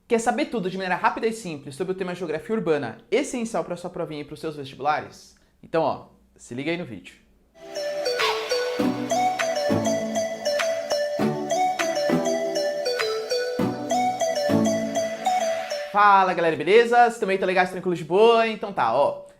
Quer saber tudo de maneira rápida e simples sobre o tema geografia urbana, essencial para sua provinha e para os seus vestibulares? Então, se liga aí no vídeo. Fala, galera, beleza? Vocês também estão legais, tranquilos de boa? Então tá,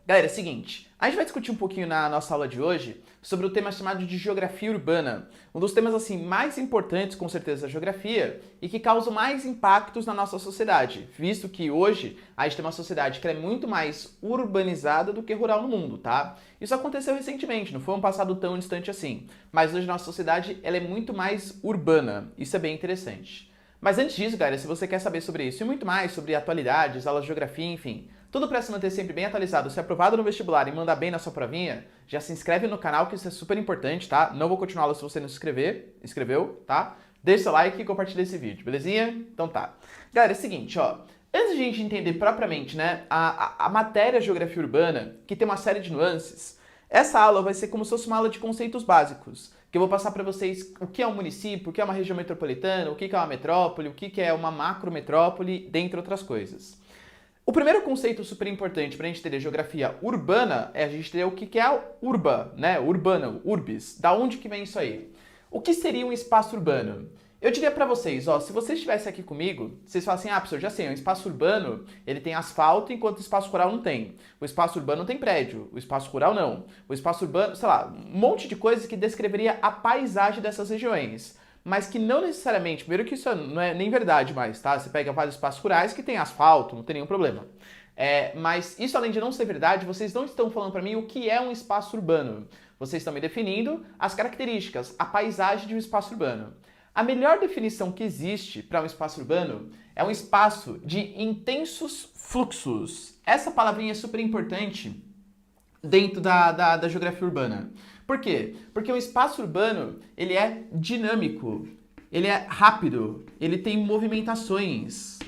Galera, é o seguinte, a gente vai discutir um pouquinho na nossa aula de hoje sobre o tema chamado de geografia urbana. Um dos temas, assim, mais importantes, com certeza, da geografia e que causa mais impactos na nossa sociedade, visto que hoje a gente tem uma sociedade que é muito mais urbanizada do que rural no mundo, tá? Isso aconteceu recentemente, não foi um passado tão distante assim, mas hoje a nossa sociedade ela é muito mais urbana, isso é bem interessante. Mas antes disso, galera, se você quer saber sobre isso e muito mais, sobre atualidades, aulas de geografia, enfim, tudo para se manter sempre bem atualizado, ser aprovado no vestibular e mandar bem na sua provinha, já se inscreve no canal que isso é super importante, tá? Não vou continuar se você não se inscreveu, tá? Deixa seu like e compartilha esse vídeo, belezinha? Então tá. Galera, é o seguinte, antes de a gente entender propriamente, né, a matéria geografia urbana, que tem uma série de nuances, essa aula vai ser como se fosse uma aula de conceitos básicos, que eu vou passar para vocês o que é um município, o que é uma região metropolitana, o que é uma metrópole, o que é uma macrometrópole, dentre outras coisas. O primeiro conceito super importante para a gente entender geografia urbana é a gente entender o que é a urba, né? Urbana, urbis. Da onde que vem isso aí? O que seria um espaço urbano? Eu diria para vocês, se vocês estivessem aqui comigo, vocês falam assim, professor, já sei, um espaço urbano, ele tem asfalto, enquanto o espaço rural não tem. O espaço urbano tem prédio, o espaço rural não. O espaço urbano, sei lá, um monte de coisas que descreveria a paisagem dessas regiões. Mas que não necessariamente, primeiro que isso não é nem verdade mais, tá? Você pega vários espaços rurais que tem asfalto, não tem nenhum problema. Mas isso, além de não ser verdade, vocês não estão falando para mim o que é um espaço urbano. Vocês estão me definindo as características, a paisagem de um espaço urbano. A melhor definição que existe para um espaço urbano é um espaço de intensos fluxos. Essa palavrinha é super importante dentro da geografia urbana. Por quê? Porque um espaço urbano, ele é dinâmico, ele é rápido, ele tem movimentações.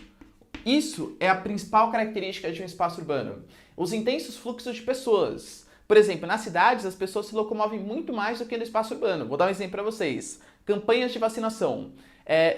Isso é a principal característica de um espaço urbano. Os intensos fluxos de pessoas. Por exemplo, nas cidades, as pessoas se locomovem muito mais do que no espaço urbano. Vou dar um exemplo para vocês. Campanhas de vacinação.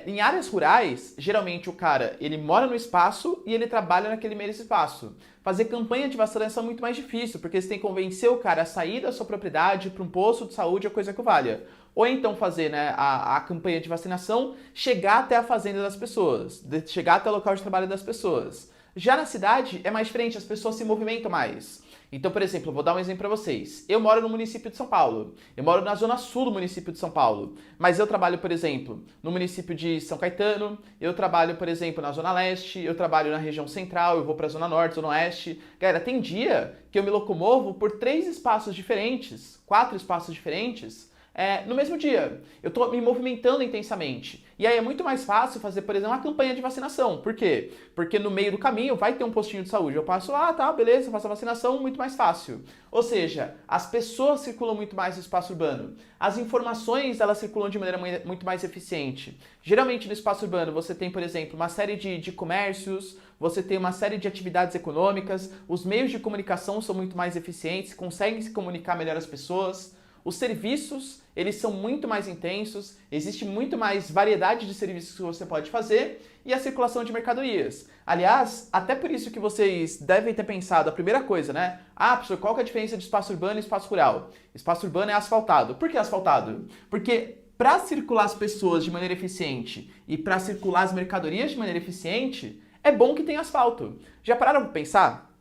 Em áreas rurais, geralmente o cara ele mora no espaço e ele trabalha naquele mesmo espaço. Fazer campanha de vacinação é muito mais difícil, porque você tem que convencer o cara a sair da sua propriedade para um posto de saúde ou coisa que valha. Ou então fazer a campanha de vacinação chegar até a fazenda das pessoas, chegar até o local de trabalho das pessoas. Já na cidade é mais diferente, as pessoas se movimentam mais. Então, por exemplo, eu vou dar um exemplo para vocês. Eu moro no município de São Paulo. Eu moro na zona sul do município de São Paulo. Mas eu trabalho, por exemplo, no município de São Caetano. Eu trabalho, por exemplo, na zona leste. Eu trabalho na região central. Eu vou para a zona norte, zona oeste. Galera, tem dia que eu me locomovo por 3 espaços diferentes, 4 espaços diferentes, no mesmo dia. Eu estou me movimentando intensamente. E aí é muito mais fácil fazer, por exemplo, uma campanha de vacinação. Por quê? Porque no meio do caminho vai ter um postinho de saúde. Eu passo lá, tá, beleza, faço a vacinação, muito mais fácil. Ou seja, as pessoas circulam muito mais no espaço urbano. As informações, elas circulam de maneira muito mais eficiente. Geralmente no espaço urbano você tem, por exemplo, uma série de comércios, você tem uma série de atividades econômicas, os meios de comunicação são muito mais eficientes, conseguem se comunicar melhor as pessoas. Os serviços, eles são muito mais intensos, existe muito mais variedade de serviços que você pode fazer e a circulação de mercadorias. Aliás, até por isso que vocês devem ter pensado, a primeira coisa, né? Professor, qual que é a diferença de espaço urbano e espaço rural? Espaço urbano é asfaltado. Por que asfaltado? Porque para circular as pessoas de maneira eficiente e para circular as mercadorias de maneira eficiente, é bom que tenha asfalto. Já pararam para pensar?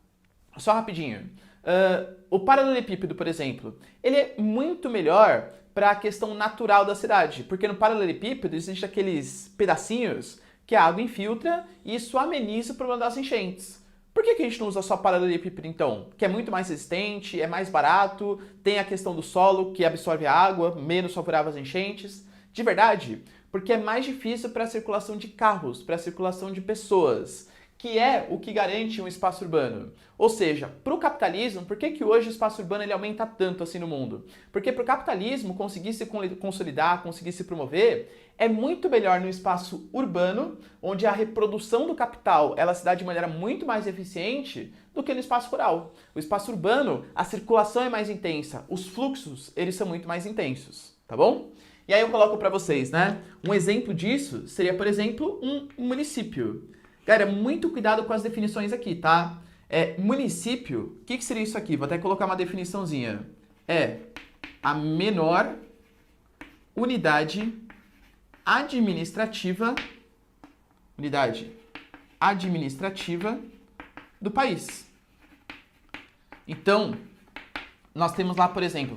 Só rapidinho. O paralelepípedo, por exemplo, ele é muito melhor para a questão natural da cidade, porque no paralelepípedo existem aqueles pedacinhos que a água infiltra e isso ameniza o problema das enchentes. Por que a gente não usa só paralelepípedo então? Que é muito mais resistente, é mais barato, tem a questão do solo que absorve a água, menos favorável às enchentes. De verdade, porque é mais difícil para a circulação de carros, para a circulação de pessoas, que é o que garante um espaço urbano. Ou seja, para o capitalismo, por que hoje o espaço urbano ele aumenta tanto assim no mundo? Porque para o capitalismo conseguir se consolidar, conseguir se promover, é muito melhor no espaço urbano, onde a reprodução do capital ela se dá de maneira muito mais eficiente do que no espaço rural. O espaço urbano, a circulação é mais intensa, os fluxos eles são muito mais intensos, tá bom? E aí eu coloco para vocês, né? Um exemplo disso seria, por exemplo, um município. Galera, muito cuidado com as definições aqui, tá? Município, o que seria isso aqui? Vou até colocar uma definiçãozinha. É a menor unidade administrativa do país. Então, nós temos lá, por exemplo,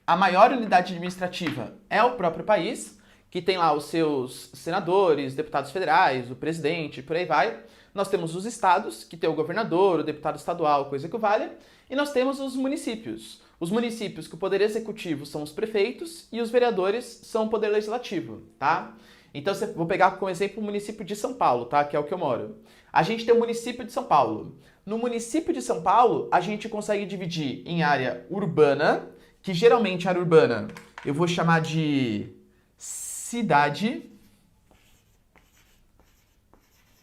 a maior unidade administrativa é o próprio país, que tem lá os seus senadores, deputados federais, o presidente, por aí vai. Nós temos os estados, que tem o governador, o deputado estadual, coisa que vale. E nós temos os municípios. Os municípios que o poder executivo são os prefeitos e os vereadores são o poder legislativo, tá? Então, vou pegar como exemplo o município de São Paulo, tá? Que é o que eu moro. A gente tem o município de São Paulo. No município de São Paulo, a gente consegue dividir em área urbana, que geralmente a área urbana eu vou chamar de cidade.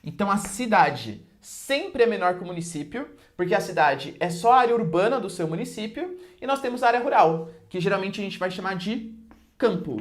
Então, a cidade sempre é menor que o município, porque a cidade é só a área urbana do seu município, e nós temos a área rural, que geralmente a gente vai chamar de campo.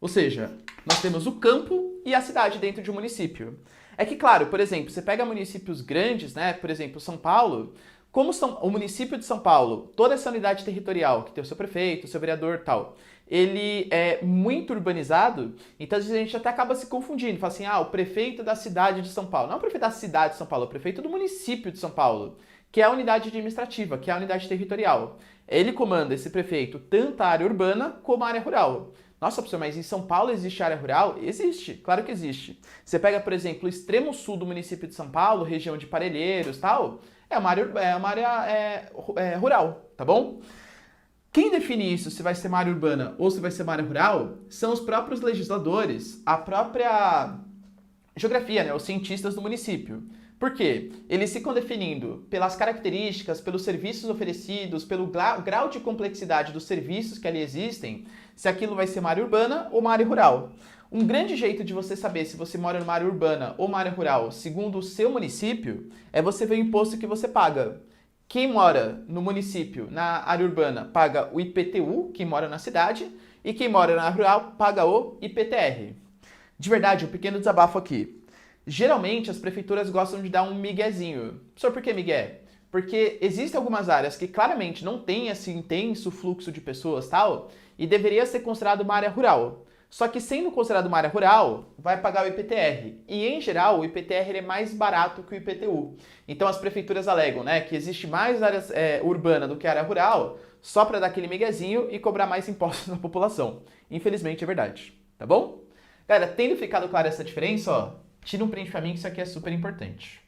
Ou seja, nós temos o campo e a cidade dentro de um município. É que, claro, por exemplo, você pega municípios grandes, né? Por exemplo, São Paulo, o município de São Paulo, toda essa unidade territorial, que tem o seu prefeito, o seu vereador e tal, ele é muito urbanizado, então às vezes a gente até acaba se confundindo, fala assim, o prefeito da cidade de São Paulo. Não é o prefeito da cidade de São Paulo, é o prefeito do município de São Paulo, que é a unidade administrativa, que é a unidade territorial. Ele comanda, esse prefeito, tanto a área urbana como a área rural. Nossa, professor, mas em São Paulo existe área rural? Existe, claro que existe. Você pega, por exemplo, o extremo sul do município de São Paulo, região de Parelheiros e tal, é uma área rural, tá bom? Quem define isso, se vai ser uma área urbana ou se vai ser uma área rural, são os próprios legisladores, a própria geografia, né, os cientistas do município. Por quê? Eles ficam definindo pelas características, pelos serviços oferecidos, pelo grau de complexidade dos serviços que ali existem, se aquilo vai ser uma área urbana ou uma área rural. Um grande jeito de você saber se você mora numa área urbana ou uma área rural, segundo o seu município, é você ver o imposto que você paga. Quem mora no município, na área urbana, paga o IPTU, quem mora na cidade, e quem mora na área rural paga o IPTR. De verdade, um pequeno desabafo aqui. Geralmente, as prefeituras gostam de dar um miguezinho. Professor, por que migué? Porque existem algumas áreas que claramente não têm esse intenso fluxo de pessoas tal, e deveria ser considerado uma área rural. Só que sendo considerado uma área rural, vai pagar o IPTR. E em geral, o IPTR é mais barato que o IPTU. Então as prefeituras alegam, né, que existe mais área urbana do que área rural, só para dar aquele miguezinho e cobrar mais impostos da população. Infelizmente é verdade, tá bom? Galera, tendo ficado clara essa diferença, tira um print para mim que isso aqui é super importante.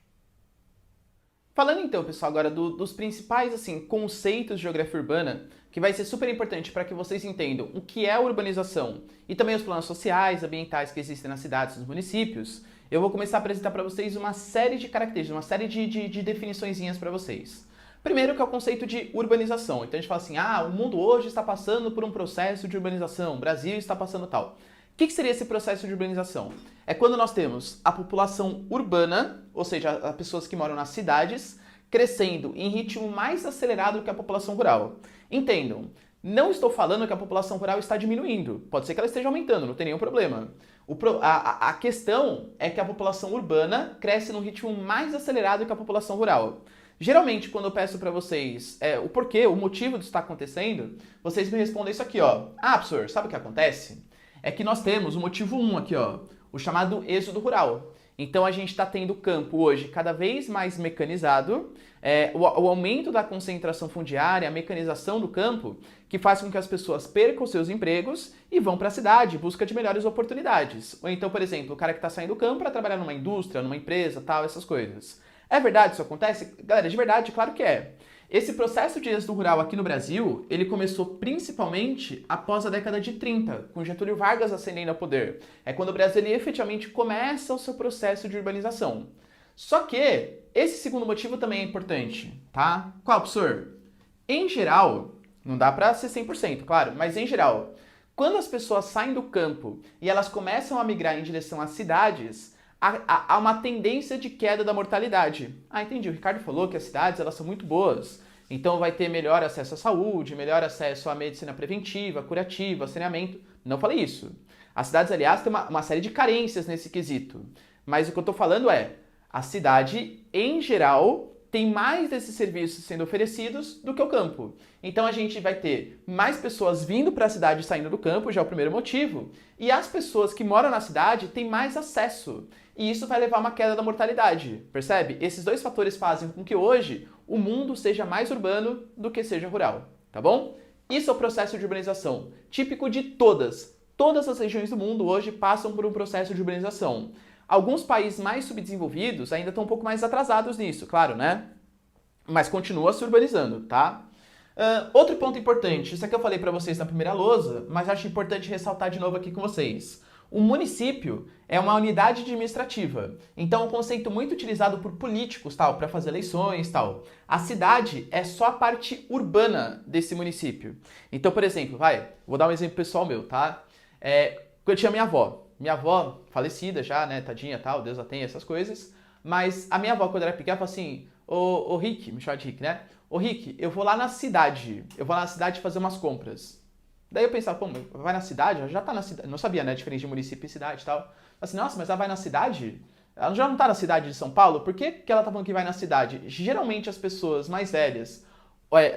Falando então, pessoal, agora dos principais conceitos de geografia urbana, que vai ser super importante para que vocês entendam o que é a urbanização e também os planos sociais, ambientais que existem nas cidades e nos municípios, eu vou começar a apresentar para vocês uma série de características, uma série de definiçõezinhas para vocês. Primeiro que é o conceito de urbanização. Então a gente fala assim, o mundo hoje está passando por um processo de urbanização, o Brasil está passando tal. O que seria esse processo de urbanização? É quando nós temos a população urbana, ou seja, as pessoas que moram nas cidades, crescendo em ritmo mais acelerado que a população rural. Entendam, não estou falando que a população rural está diminuindo. Pode ser que ela esteja aumentando, não tem nenhum problema. A questão é que a população urbana cresce num ritmo mais acelerado que a população rural. Geralmente, quando eu peço para vocês o porquê, o motivo disso está acontecendo, vocês me respondem isso aqui, ó. Professor, sabe o que acontece? É que nós temos o motivo 1 aqui, ó, o chamado êxodo rural. Então a gente está tendo o campo hoje cada vez mais mecanizado, o aumento da concentração fundiária, a mecanização do campo, que faz com que as pessoas percam seus empregos e vão para a cidade em busca de melhores oportunidades. Ou então, por exemplo, o cara que está saindo do campo para trabalhar numa indústria, numa empresa, tal, essas coisas. É verdade isso acontece? Galera, de verdade, claro que é. Esse processo de êxodo rural aqui no Brasil, ele começou principalmente após a década de 30, com Getúlio Vargas ascendendo ao poder. É quando o Brasil ele efetivamente começa o seu processo de urbanização. Só que esse segundo motivo também é importante, tá? Qual, professor? Em geral, não dá para ser 100%, claro, mas em geral, quando as pessoas saem do campo e elas começam a migrar em direção às cidades, há uma tendência de queda da mortalidade. Entendi, o Ricardo falou que as cidades elas são muito boas, então vai ter melhor acesso à saúde, melhor acesso à medicina preventiva, curativa, saneamento. Não falei isso. As cidades, aliás, têm uma série de carências nesse quesito. Mas o que eu estou falando é, a cidade, em geral, tem mais desses serviços sendo oferecidos do que o campo. Então a gente vai ter mais pessoas vindo para a cidade e saindo do campo, já é o primeiro motivo, e as pessoas que moram na cidade têm mais acesso. E isso vai levar a uma queda da mortalidade, percebe? Esses dois fatores fazem com que hoje o mundo seja mais urbano do que seja rural, tá bom? Isso é o processo de urbanização, típico de todas as regiões do mundo hoje passam por um processo de urbanização. Alguns países mais subdesenvolvidos ainda estão um pouco mais atrasados nisso, claro, né? Mas continua se urbanizando, tá? Outro ponto importante, isso aqui eu falei para vocês na primeira lousa, mas acho importante ressaltar de novo aqui com vocês. O município é uma unidade administrativa, então é um conceito muito utilizado por políticos, tal, para fazer eleições, tal. A cidade é só a parte urbana desse município. Então, por exemplo, vou dar um exemplo pessoal meu, tá? Eu tinha minha avó falecida já, né, tadinha, tal, Deus a tenha, essas coisas, mas a minha avó, quando era pequena, falou assim, ô Rick, me chama de Rick, né? Ô Rick, eu vou lá na cidade fazer umas compras. Daí eu pensava, pô, vai na cidade? Ela já tá na cidade. Não sabia, né? A diferença de município e cidade e tal. Assim, nossa, mas ela vai na cidade? Ela já não tá na cidade de São Paulo? Por que ela tá falando que vai na cidade? Geralmente as pessoas mais velhas,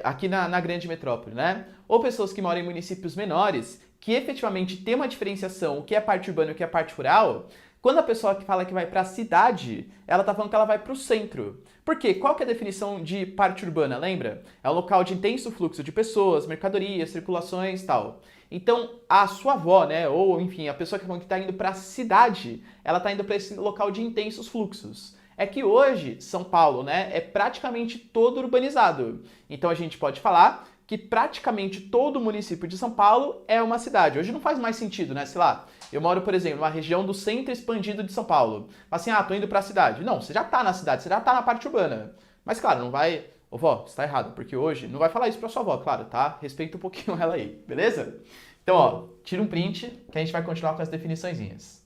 aqui na grande metrópole, né? Ou pessoas que moram em municípios menores, que efetivamente tem uma diferenciação, o que é parte urbana e o que é parte rural. Quando a pessoa que fala que vai para a cidade, ela tá falando que ela vai para o centro. Por quê? Qual que é a definição de parte urbana, lembra? É um local de intenso fluxo de pessoas, mercadorias, circulações e tal. Então, a sua avó, né, ou enfim, a pessoa que está indo para a cidade, ela está indo para esse local de intensos fluxos. É que hoje, São Paulo, né, é praticamente todo urbanizado. Então a gente pode falar que praticamente todo o município de São Paulo é uma cidade. Hoje não faz mais sentido, né? Sei lá, eu moro, por exemplo, numa região do centro expandido de São Paulo. Assim, tô indo pra cidade. Não, você já tá na cidade, você já tá na parte urbana. Mas, claro, não vai... Ô, vó, você tá errado, porque hoje não vai falar isso pra sua avó, claro, tá? Respeita um pouquinho ela aí, beleza? Então, tira um print que a gente vai continuar com as definiçõezinhas.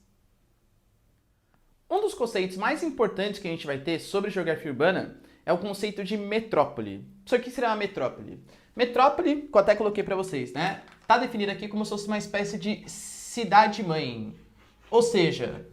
Um dos conceitos mais importantes que a gente vai ter sobre geografia urbana é o conceito de metrópole. Isso aqui será uma metrópole. Metrópole, que eu até coloquei para vocês, né? Tá definido aqui como se fosse uma espécie de cidade-mãe. Ou seja,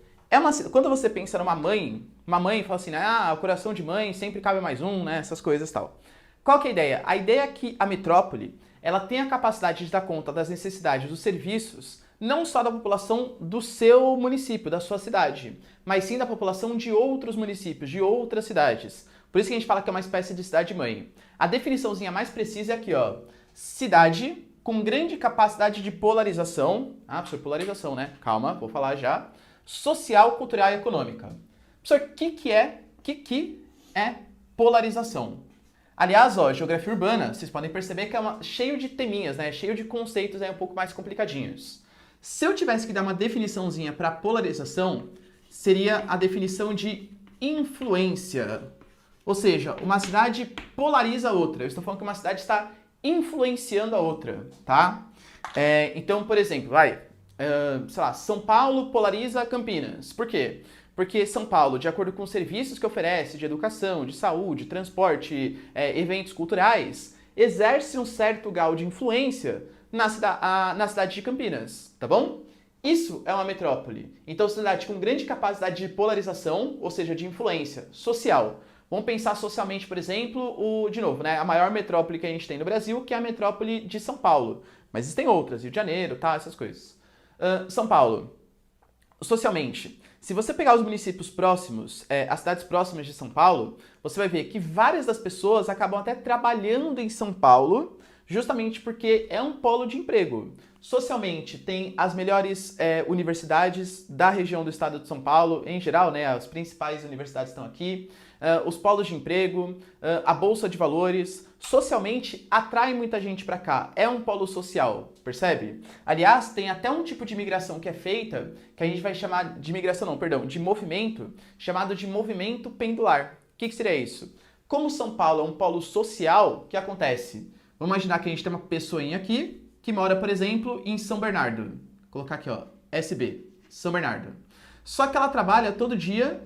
quando você pensa numa mãe, uma mãe fala assim, o coração de mãe sempre cabe mais um, né? Essas coisas e tal. Qual que é a ideia? A ideia é que a metrópole, ela tem a capacidade de dar conta das necessidades dos serviços, não só da população do seu município, da sua cidade, mas sim da população de outros municípios, de outras cidades. Por isso que a gente fala que é uma espécie de cidade-mãe. A definiçãozinha mais precisa é aqui, ó. Cidade com grande capacidade de polarização. Professor, polarização, né? Calma, vou falar já. Social, cultural e econômica. Professor, o que é polarização? Aliás, ó, geografia urbana, vocês podem perceber que é cheio de teminhas, né? Cheio de conceitos aí um pouco mais complicadinhos. Se eu tivesse que dar uma definiçãozinha para polarização, seria a definição de influência. Ou seja, uma cidade polariza a outra. Eu estou falando que uma cidade está influenciando a outra, tá? Então, por exemplo, sei lá, São Paulo polariza Campinas. Por quê? Porque São Paulo, de acordo com os serviços que oferece de educação, de saúde, transporte, eventos culturais, exerce um certo grau de influência na cidade de Campinas, tá bom? Isso é uma metrópole. Então, cidade com grande capacidade de polarização, ou seja, de influência social. Vamos pensar socialmente, por exemplo, de novo, né, a maior metrópole que a gente tem no Brasil, que é a metrópole de São Paulo. Mas existem outras, Rio de Janeiro, tá, essas coisas. São Paulo, socialmente, se você pegar os municípios próximos, as cidades próximas de São Paulo, você vai ver que várias das pessoas acabam até trabalhando em São Paulo, justamente porque é um polo de emprego. Socialmente, tem as melhores universidades da região do estado de São Paulo, em geral, né, as principais universidades estão aqui, os polos de emprego, a bolsa de valores, socialmente atrai muita gente para cá, é um polo social, percebe? Aliás, tem até um tipo de migração que é feita, que a gente vai chamar de migração não, perdão, de movimento, chamado de movimento pendular. O que seria isso? Como São Paulo é um polo social, o que acontece? Vamos imaginar que a gente tem uma pessoinha aqui, que mora, por exemplo, em São Bernardo. Vou colocar aqui, ó, SB, São Bernardo. Só que ela trabalha todo dia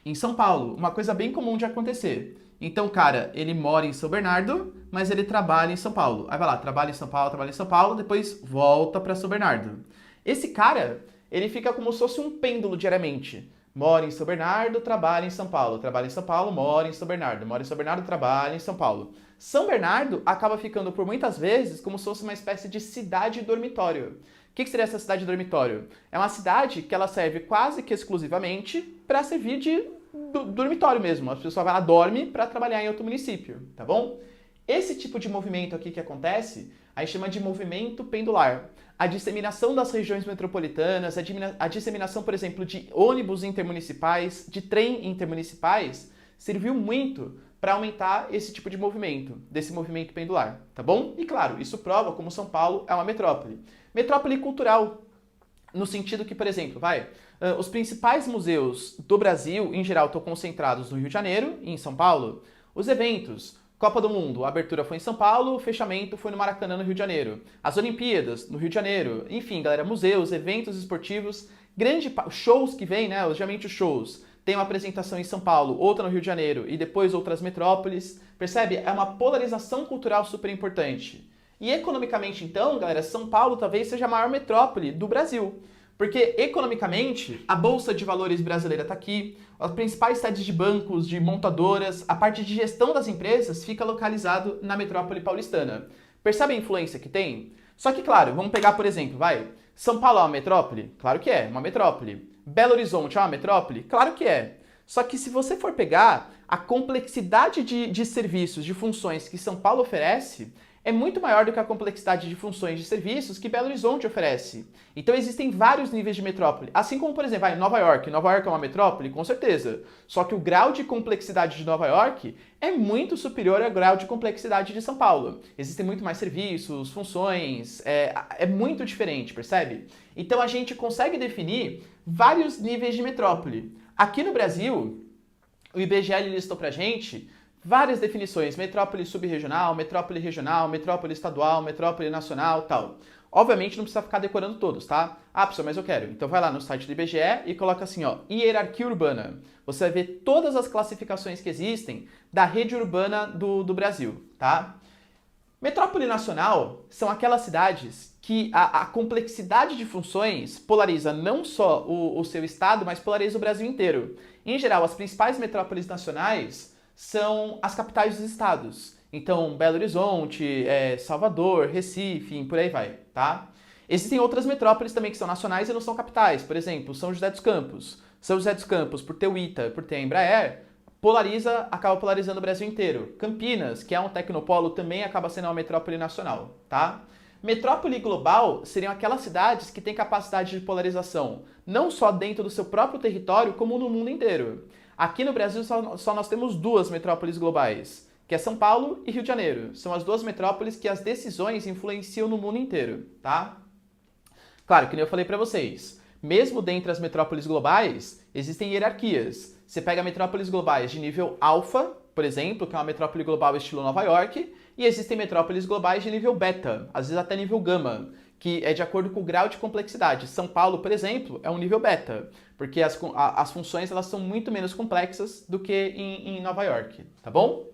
em São Paulo, uma coisa bem comum de acontecer. Então, cara, ele mora em São Bernardo, mas ele trabalha em São Paulo. Aí vai lá, trabalha em São Paulo, depois volta para São Bernardo. Esse cara, ele fica como se fosse um pêndulo diariamente. Mora em São Bernardo, trabalha em São Paulo. Trabalha em São Paulo, mora em São Bernardo. Mora em São Bernardo, trabalha em São Paulo. São Bernardo acaba ficando por muitas vezes como se fosse uma espécie de cidade dormitório. O que seria essa cidade dormitório? É uma cidade que ela serve quase que exclusivamente para servir de dormitório mesmo. A pessoa vai lá, dorme para trabalhar em outro município, tá bom? Esse tipo de movimento aqui que acontece, a gente chama de movimento pendular. A disseminação das regiões metropolitanas, a disseminação, por exemplo, de ônibus intermunicipais, de trem intermunicipais, serviu muito para aumentar esse tipo de movimento, desse movimento pendular, tá bom? E claro, isso prova como São Paulo é uma metrópole. Metrópole cultural, no sentido que, por exemplo, os principais museus do Brasil, em geral, estão concentrados no Rio de Janeiro e em São Paulo. Os eventos, Copa do Mundo, a abertura foi em São Paulo, o fechamento foi no Maracanã, no Rio de Janeiro. As Olimpíadas, no Rio de Janeiro. Enfim, galera, museus, eventos esportivos, shows que vêm, né? Geralmente os shows. Tem uma apresentação em São Paulo, outra no Rio de Janeiro e depois outras metrópoles. Percebe? É uma polarização cultural super importante. E economicamente, então, galera, São Paulo talvez seja a maior metrópole do Brasil. Porque, economicamente, a Bolsa de Valores brasileira está aqui, as principais sedes de bancos, de montadoras, a parte de gestão das empresas fica localizado na metrópole paulistana. Percebe a influência que tem? Só que, claro, vamos pegar, por exemplo, São Paulo é uma metrópole? Claro que é, uma metrópole. Belo Horizonte é uma metrópole? Claro que é. Só que se você for pegar a complexidade de serviços, de funções que São Paulo oferece, é muito maior do que a complexidade de funções de serviços que Belo Horizonte oferece. Então existem vários níveis de metrópole. Assim como, por exemplo, Nova York. Nova York é uma metrópole? Com certeza. Só que o grau de complexidade de Nova York é muito superior ao grau de complexidade de São Paulo. Existem muito mais serviços, funções, é muito diferente, percebe? Então a gente consegue definir vários níveis de metrópole. Aqui no Brasil, o IBGE listou pra gente várias definições: metrópole subregional, metrópole estadual, metrópole nacional, tal. Obviamente não precisa ficar decorando todos, tá? Ah, professor, mas eu quero. Então vai lá no site do IBGE e coloca assim, ó, hierarquia urbana. Você vai ver todas as classificações que existem da rede urbana do Brasil, tá? Metrópole nacional são aquelas cidades que a complexidade de funções polariza não só o seu estado, mas polariza o Brasil inteiro. Em geral, as principais metrópoles nacionais são as capitais dos estados. Então, Belo Horizonte, Salvador, Recife, por aí vai, tá? Existem outras metrópoles também que são nacionais e não são capitais. Por exemplo, São José dos Campos. São José dos Campos, por ter o ITA, por ter a Embraer, acaba polarizando o Brasil inteiro. Campinas, que é um tecnopolo, também acaba sendo uma metrópole nacional, tá? Metrópole global seriam aquelas cidades que têm capacidade de polarização, não só dentro do seu próprio território, como no mundo inteiro. Aqui no Brasil só nós temos duas metrópoles globais, que é São Paulo e Rio de Janeiro. São as duas metrópoles que as decisões influenciam no mundo inteiro, tá? Claro, que nem eu falei pra vocês, mesmo dentre as metrópoles globais, existem hierarquias. Você pega metrópoles globais de nível alfa, por exemplo, que é uma metrópole global estilo Nova York, e existem metrópoles globais de nível beta, às vezes até nível gama, que é de acordo com o grau de complexidade. São Paulo, por exemplo, é um nível beta, porque as funções elas são muito menos complexas do que em Nova York, tá bom?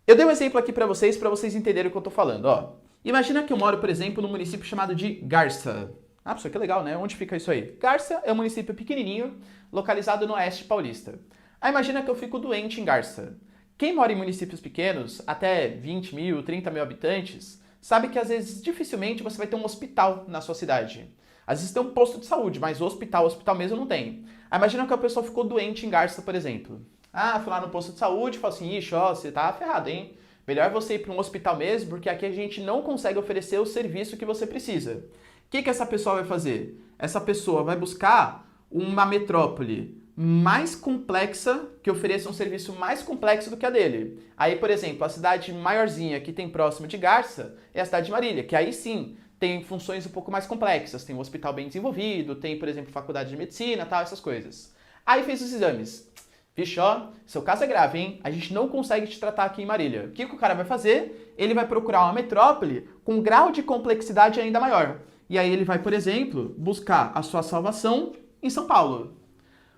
Eu dei um exemplo aqui para vocês entenderem o que eu tô falando, ó. Imagina que eu moro, por exemplo, num município chamado de Garça. Ah, pessoal, que legal, né? Onde fica isso aí? Garça é um município pequenininho, localizado no oeste paulista. Aí imagina que eu fico doente em Garça. Quem mora em municípios pequenos, até 20 mil, 30 mil habitantes, sabe que às vezes dificilmente você vai ter um hospital na sua cidade. Às vezes tem um posto de saúde, mas hospital mesmo não tem. Aí imagina que a pessoa ficou doente em Garça, por exemplo. Ah, fui lá no posto de saúde e falou assim, ixi, ó, você tá ferrado, hein? Melhor você ir para um hospital mesmo, porque aqui a gente não consegue oferecer o serviço que você precisa. O que essa pessoa vai fazer? Essa pessoa vai buscar uma metrópole mais complexa, que ofereça um serviço mais complexo do que a dele. Aí, por exemplo, a cidade maiorzinha que tem próximo de Garça é a cidade de Marília, que aí sim tem funções um pouco mais complexas. Tem um hospital bem desenvolvido, tem, por exemplo, faculdade de medicina, tal, essas coisas. Aí fez os exames. Vixe, ó, seu caso é grave, hein? A gente não consegue te tratar aqui em Marília. O que o cara vai fazer? Ele vai procurar uma metrópole com um grau de complexidade ainda maior. E aí ele vai, por exemplo, buscar a sua salvação em São Paulo.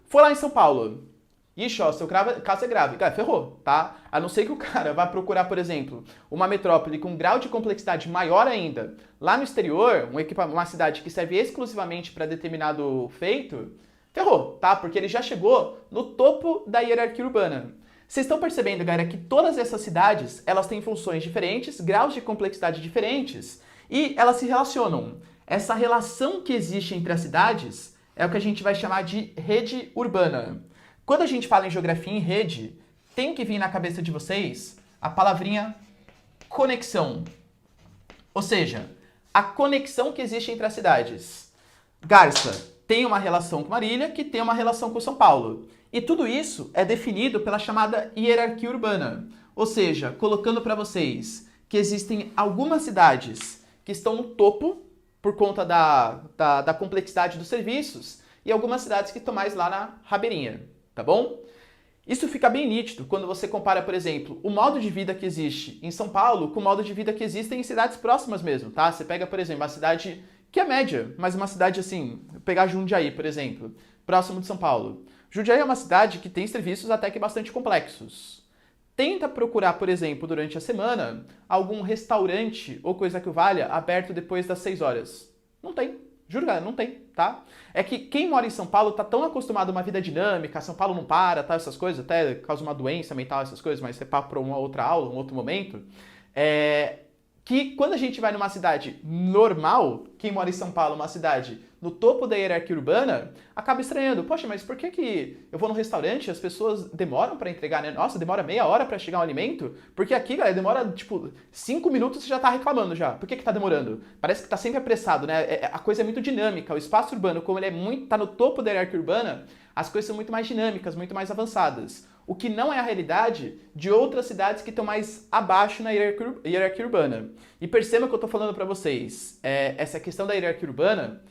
Foi lá em São Paulo. Ixi, ó, seu caso é grave. Cara, ferrou, tá? A não ser que o cara vá procurar, por exemplo, uma metrópole com um grau de complexidade maior ainda, lá no exterior, uma cidade que serve exclusivamente para determinado feito, ferrou, tá? Porque ele já chegou no topo da hierarquia urbana. Vocês estão percebendo, galera, que todas essas cidades, elas têm funções diferentes, graus de complexidade diferentes, e elas se relacionam. Essa relação que existe entre as cidades é o que a gente vai chamar de rede urbana. Quando a gente fala em geografia em rede, tem que vir na cabeça de vocês a palavrinha conexão. Ou seja, a conexão que existe entre as cidades. Garça tem uma relação com Marília, que tem uma relação com São Paulo. E tudo isso é definido pela chamada hierarquia urbana. Ou seja, colocando para vocês que existem algumas cidades que estão no topo por conta da complexidade dos serviços e algumas cidades que estão mais lá na rabeirinha, tá bom? Isso fica bem nítido quando você compara, por exemplo, o modo de vida que existe em São Paulo com o modo de vida que existe em cidades próximas mesmo, tá? Você pega, por exemplo, uma cidade que é média, mas uma cidade assim, pegar Jundiaí, por exemplo, próximo de São Paulo. Jundiaí é uma cidade que tem serviços até que bastante complexos. Tenta procurar, por exemplo, durante a semana, algum restaurante ou coisa que o valha aberto depois das 6 horas. Não tem. Juro, galera, não tem, tá? É que quem mora em São Paulo tá tão acostumado a uma vida dinâmica, São Paulo não para, tá? Essas coisas, até causa uma doença mental, essas coisas, mas isso é papo para uma outra aula, um outro momento. Que quando a gente vai numa cidade normal, quem mora em São Paulo, uma cidade no topo da hierarquia urbana, acaba estranhando. Poxa, mas por que eu vou num restaurante e as pessoas demoram para entregar, né? Nossa, demora meia hora para chegar um alimento? Porque aqui, galera, demora, tipo, 5 minutos e você já tá reclamando já. Por que tá demorando? Parece que tá sempre apressado, né? A coisa é muito dinâmica. O espaço urbano, como ele tá no topo da hierarquia urbana, as coisas são muito mais dinâmicas, muito mais avançadas. O que não é a realidade de outras cidades que estão mais abaixo na hierarquia urbana. E perceba que eu estou falando para vocês, essa questão da hierarquia urbana,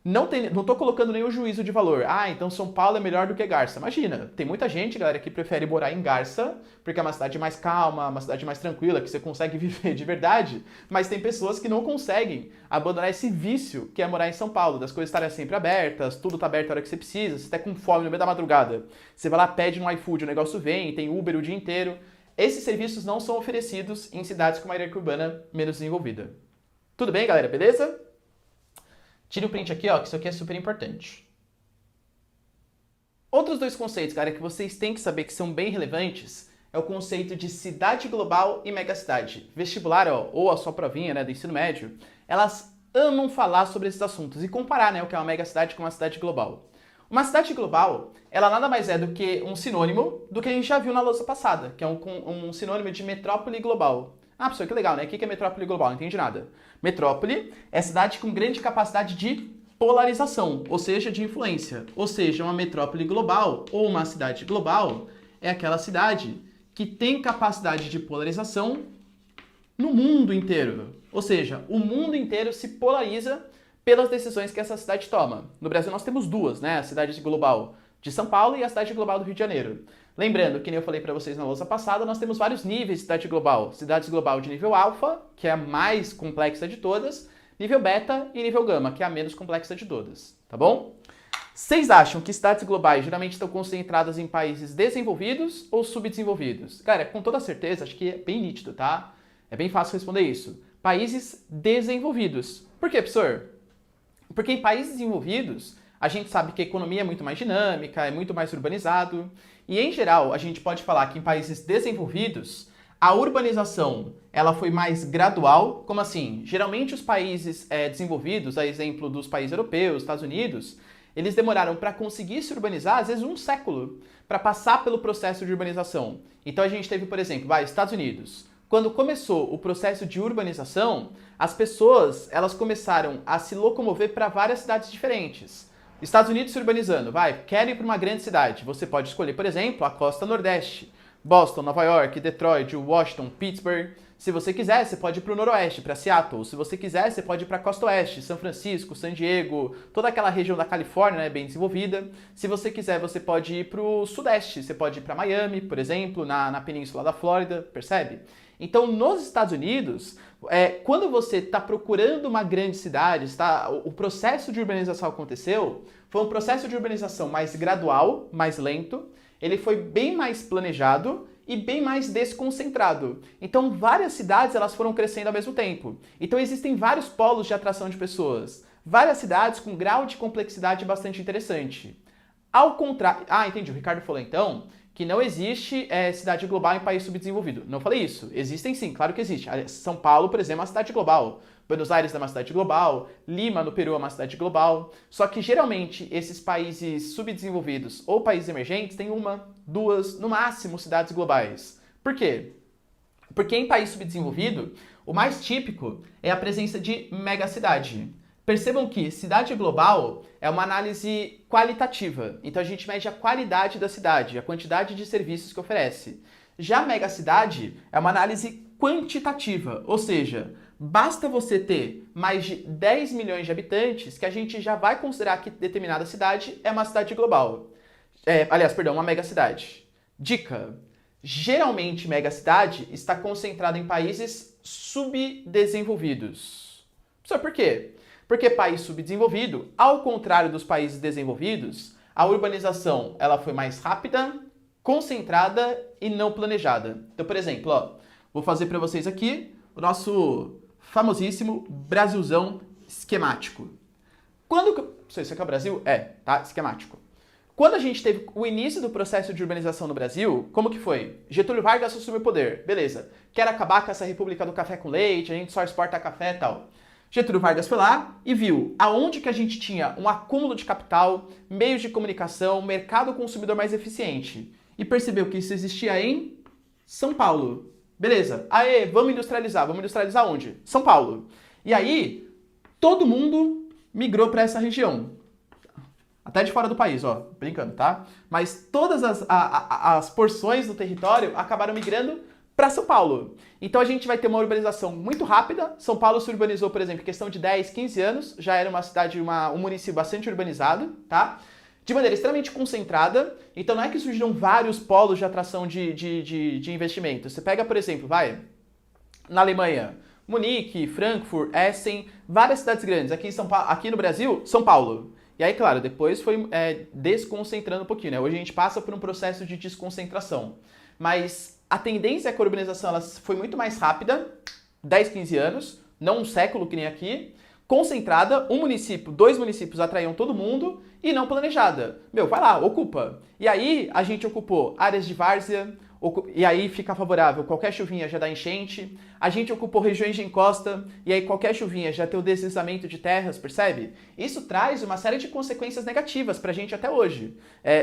não estou colocando nenhum juízo de valor. Ah, então São Paulo é melhor do que Garça. Imagina, tem muita gente, galera, que prefere morar em Garça, porque é uma cidade mais calma, uma cidade mais tranquila, que você consegue viver de verdade, mas tem pessoas que não conseguem abandonar esse vício que é morar em São Paulo, das coisas estarem sempre abertas, tudo tá aberto a hora que você precisa, você está com fome no meio da madrugada, você vai lá, pede no iFood, o negócio vem, tem Uber o dia inteiro. Esses serviços não são oferecidos em cidades com uma hierarquia urbana menos desenvolvida. Tudo bem, galera? Beleza? Tire o print aqui, ó, que isso aqui é super importante. Outros dois conceitos, galera, que vocês têm que saber que são bem relevantes é o conceito de cidade global e megacidade. Vestibular, ó, ou a sua provinha, né, do ensino médio, elas amam falar sobre esses assuntos e comparar, né, o que é uma megacidade com uma cidade global. Uma cidade global, ela nada mais é do que um sinônimo do que a gente já viu na lousa passada, que é um sinônimo de metrópole global. Ah, professor, que legal, né? O que é metrópole global? Não entendi nada. Metrópole é cidade com grande capacidade de polarização, ou seja, de influência. Ou seja, uma metrópole global ou uma cidade global é aquela cidade que tem capacidade de polarização no mundo inteiro. Ou seja, o mundo inteiro se polariza pelas decisões que essa cidade toma. No Brasil nós temos duas, né? A cidade global de São Paulo e a cidade global do Rio de Janeiro. Lembrando, que nem eu falei para vocês na lousa passada, nós temos vários níveis de cidade global. Cidade global de nível alfa, que é a mais complexa de todas, nível beta e nível gama, que é a menos complexa de todas, tá bom? Vocês acham que cidades globais geralmente estão concentradas em países desenvolvidos ou subdesenvolvidos? Cara, com toda certeza, acho que é bem nítido, tá? É bem fácil responder isso. Países desenvolvidos. Por quê, professor? Porque em países desenvolvidos, a gente sabe que a economia é muito mais dinâmica, é muito mais urbanizado. E, em geral, a gente pode falar que em países desenvolvidos, a urbanização ela foi mais gradual. Como assim? Geralmente os países desenvolvidos, a exemplo dos países europeus, Estados Unidos, eles demoraram para conseguir se urbanizar, às vezes, 1 século, para passar pelo processo de urbanização. Então a gente teve, por exemplo, Estados Unidos. Quando começou o processo de urbanização, as pessoas elas começaram a se locomover para várias cidades diferentes. Estados Unidos se urbanizando, quer ir para uma grande cidade. Você pode escolher, por exemplo, a costa nordeste. Boston, Nova York, Detroit, Washington, Pittsburgh. Se você quiser, você pode ir para o noroeste, para Seattle. Se você quiser, você pode ir para a costa oeste, São Francisco, San Diego, toda aquela região da Califórnia, né, bem desenvolvida. Se você quiser, você pode ir para o sudeste. Você pode ir para Miami, por exemplo, na península da Flórida, percebe? Então, nos Estados Unidos, quando você está procurando uma grande cidade, o processo de urbanização aconteceu, foi um processo de urbanização mais gradual, mais lento, ele foi bem mais planejado e bem mais desconcentrado. Então, várias cidades elas foram crescendo ao mesmo tempo. Então, existem vários polos de atração de pessoas, várias cidades com grau de complexidade bastante interessante. Ao contrário... Ah, entendi. O Ricardo falou, então, que não existe cidade global em país subdesenvolvido. Não falei isso. Existem sim, claro que existe. São Paulo, por exemplo, é uma cidade global. Buenos Aires é uma cidade global. Lima, no Peru, é uma cidade global. Só que, geralmente, esses países subdesenvolvidos ou países emergentes têm uma, duas, no máximo, cidades globais. Por quê? Porque em país subdesenvolvido, o mais típico é a presença de megacidade. Percebam que cidade global é uma análise qualitativa. Então a gente mede a qualidade da cidade, a quantidade de serviços que oferece. Já a megacidade é uma análise quantitativa, ou seja, basta você ter mais de 10 milhões de habitantes que a gente já vai considerar que determinada cidade é uma cidade global. Uma megacidade. Dica: geralmente megacidade está concentrada em países subdesenvolvidos. Só por quê? Porque país subdesenvolvido, ao contrário dos países desenvolvidos, a urbanização ela foi mais rápida, concentrada e não planejada. Então, por exemplo, vou fazer para vocês aqui o nosso famosíssimo Brasilzão esquemático. Isso aqui é o Brasil? Tá? Esquemático. Quando a gente teve o início do processo de urbanização no Brasil, como que foi? Getúlio Vargas assumiu o poder, beleza. Quer acabar com essa república do café com leite, a gente só exporta café e tal. Getúlio Vargas foi lá e viu aonde que a gente tinha um acúmulo de capital, meios de comunicação, mercado consumidor mais eficiente. E percebeu que isso existia em São Paulo. Beleza. Aê, vamos industrializar. Vamos industrializar onde? São Paulo. E aí, todo mundo migrou para essa região. Até de fora do país, brincando, tá? Mas todas as porções do território acabaram migrando para São Paulo. Então a gente vai ter uma urbanização muito rápida. São Paulo se urbanizou, por exemplo, em questão de 10, 15 anos. Já era uma cidade, um município bastante urbanizado, tá? De maneira extremamente concentrada. Então não é que surgiram vários polos de atração de investimento. Você pega, por exemplo, na Alemanha, Munique, Frankfurt, Essen, várias cidades grandes. Aqui no Brasil, São Paulo. E aí, claro, depois foi desconcentrando um pouquinho, né? Hoje a gente passa por um processo de desconcentração. Mas a tendência é que a urbanização ela foi muito mais rápida, 10, 15 anos, não um século que nem aqui, concentrada, um município, 2 municípios atraíam todo mundo e não planejada. Vai lá, ocupa. E aí a gente ocupou áreas de várzea, e aí fica favorável, qualquer chuvinha já dá enchente. A gente ocupou regiões de encosta, e aí qualquer chuvinha já tem o deslizamento de terras, percebe? Isso traz uma série de consequências negativas pra gente até hoje.